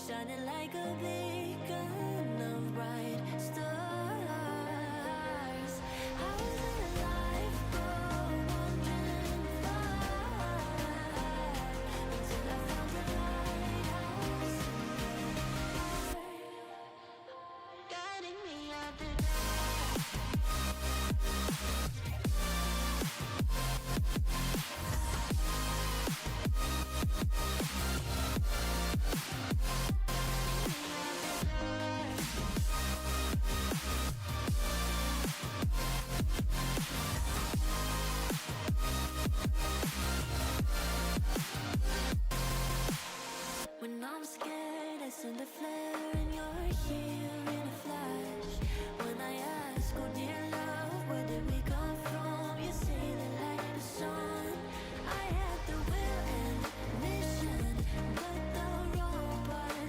shining like a beacon of bright stars. I was in a life wandering far until I found the lighthouse guiding me out the when I'm scared, I send a flare and you're here in a flash. When I ask, oh dear love, where did we come from? You say the light is on. I had the will and mission, but the wrong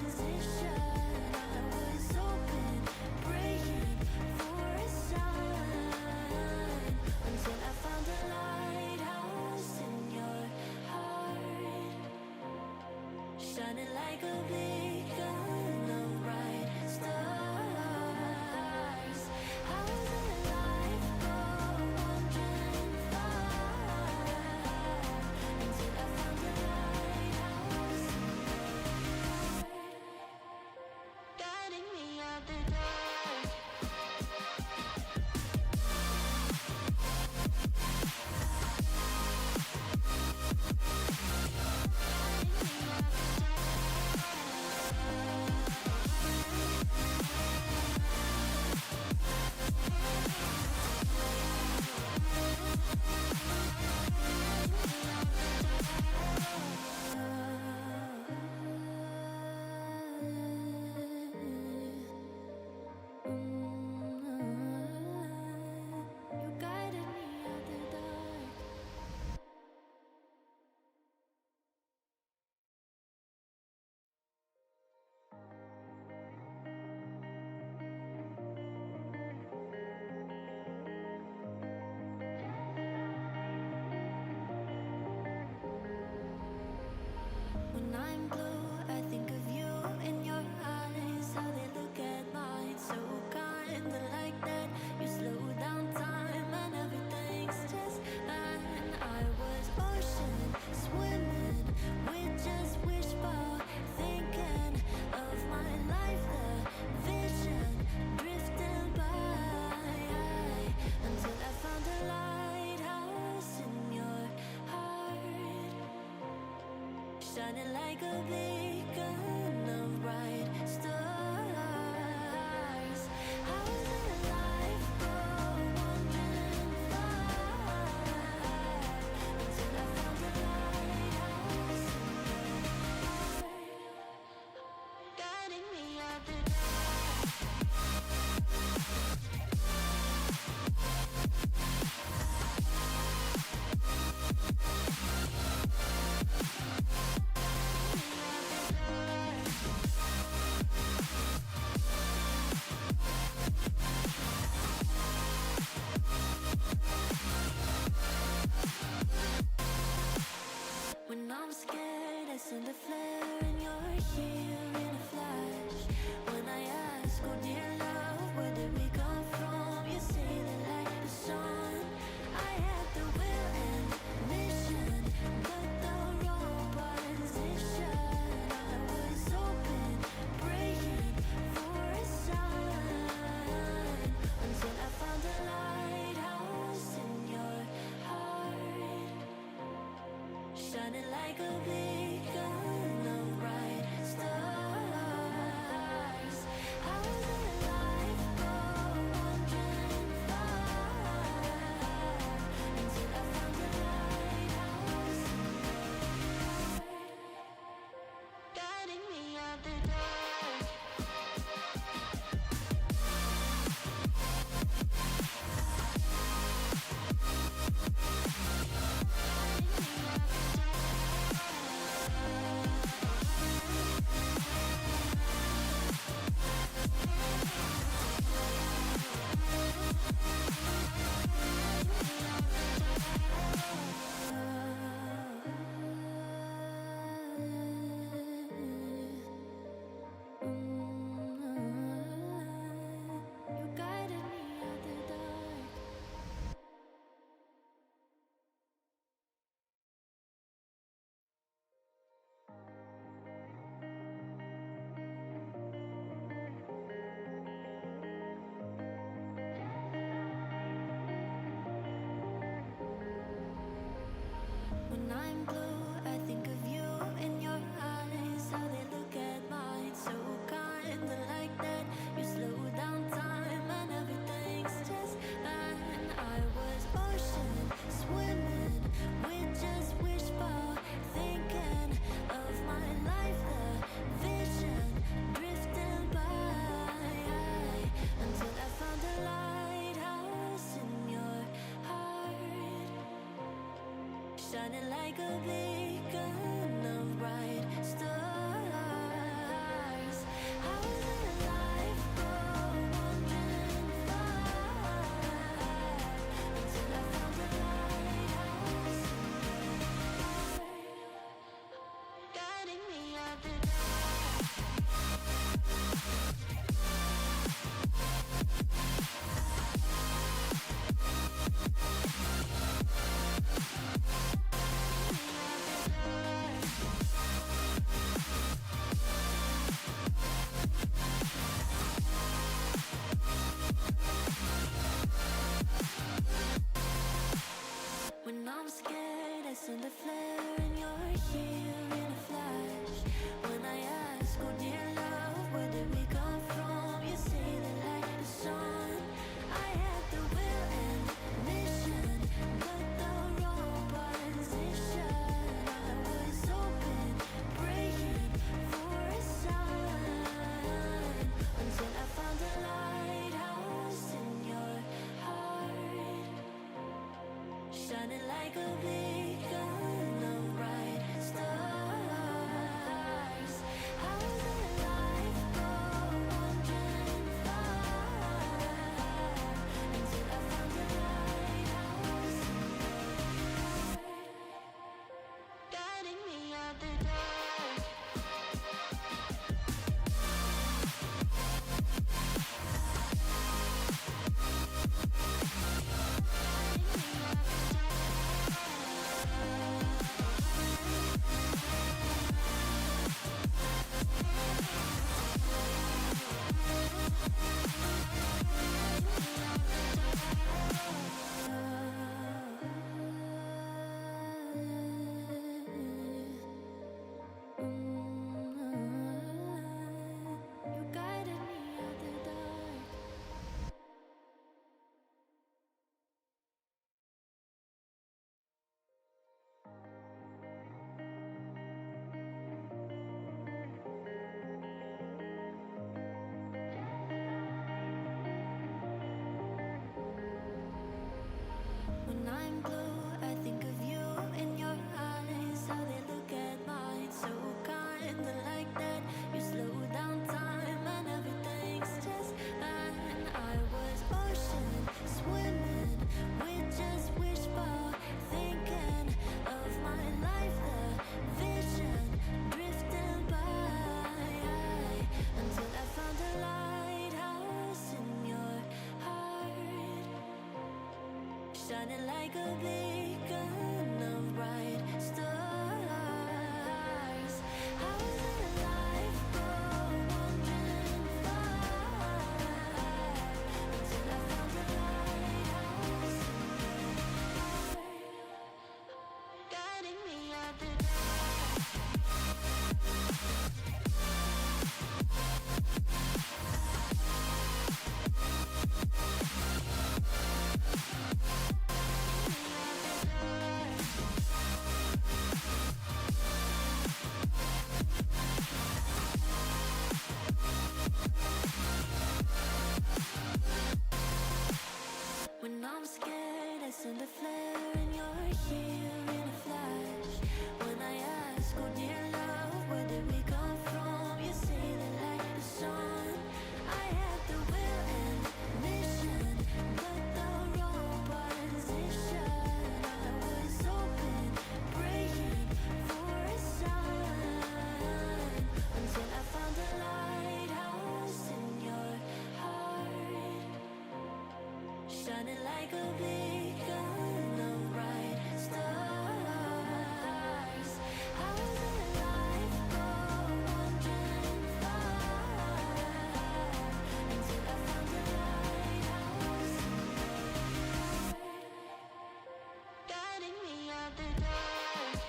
position. I was open, praying for a sign until I found a lighthouse in your heart, shining like a beacon of bright stars. I was in a life wandering far until I found the lighthouse guiding me out the dark. You guided me out the dark. When I'm blue, I think of you in your eyes, how they look at mine, so kinda like that. You slow down time and everything's just fine. I was ocean swimming with just wishbone thinking of my life, the vision drifting by until I found a lighthouse in your heart, shining like a beacon of bright stars. I was in a life wandering far until I found the lighthouse guiding me out the when I'm scared, I send a flare and you're here in a flash. When I ask, oh dear love, where did we come from? You say the light is on. I had the will and mission, but the wrong position. I was open, praying for a sign until I found a lighthouse in your heart, shining like a beacon of bright stars. I was in a life wandering far until I found the lighthouse guiding me out the dark. Guiding me out the dark. shining like a beacon of bright stars. I was in life for wandering far until I found a lighthouse guiding me out the when I'm scared, I send a flare and you're here in a flash. When I ask, oh dear love, where did we come from? You say the light is on. I had the will and mission, but the wrong position. I was open, praying for a sign until I found a lighthouse in your heart, shining like a beacon of bright stars. I was alive for wandering far until I found a lighthouse guiding me out the dark. You guided me out the dark. When I'm blue, I think of you in your eyes, how they look at mine, so kind like that. You slow down time and everything's just fine. I was ocean swimming with just wishful thinking of my life, the vision drifting by until I found a lighthouse in your heart, shining like a beacon of bright stars. I was alive for wandering far until I found a lighthouse guiding me out the when I'm scared, I send a flare and you're here in a flash. When I ask, oh dear love, where did we come from? You say the light is on. I had the will and mission, but the wrong position. I was open, praying for a sign until I found a lighthouse in your heart, shining like a beacon of bright stars. I was alive for wandering far until I found a lighthouse guiding me out the dark.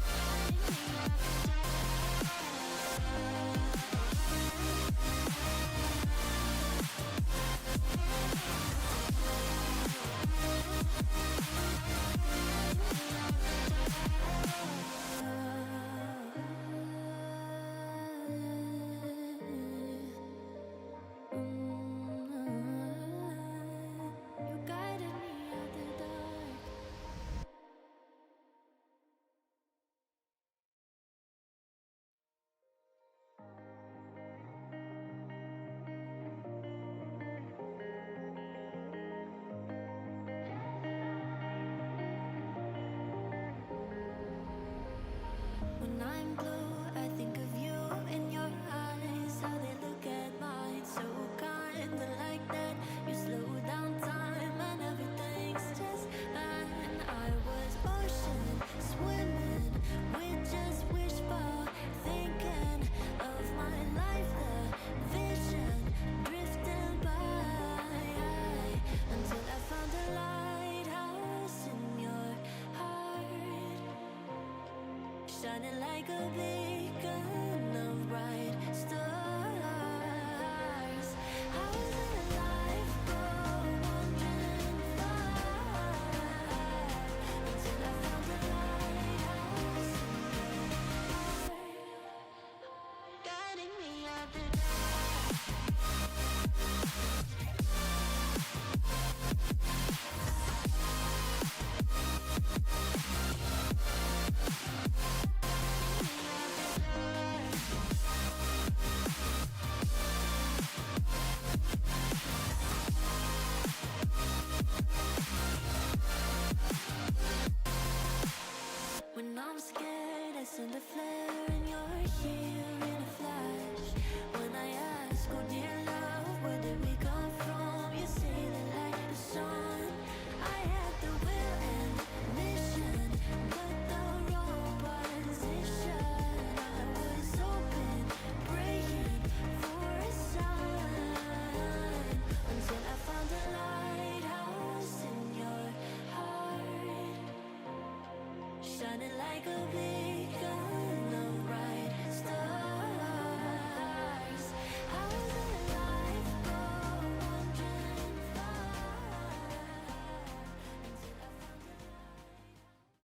Guiding me out the dark. shining like a beacon of bright stars. I was in a life wandering far until I found the lighthouse guiding me out the when I'm scared, I send a flare and you're here in a flash. When I ask, oh dear love, where did we come from? You say that like the sun, I had the will and mission, but the wrong position. I was open, praying for a sign, until I found a lighthouse in your heart, shining like a beacon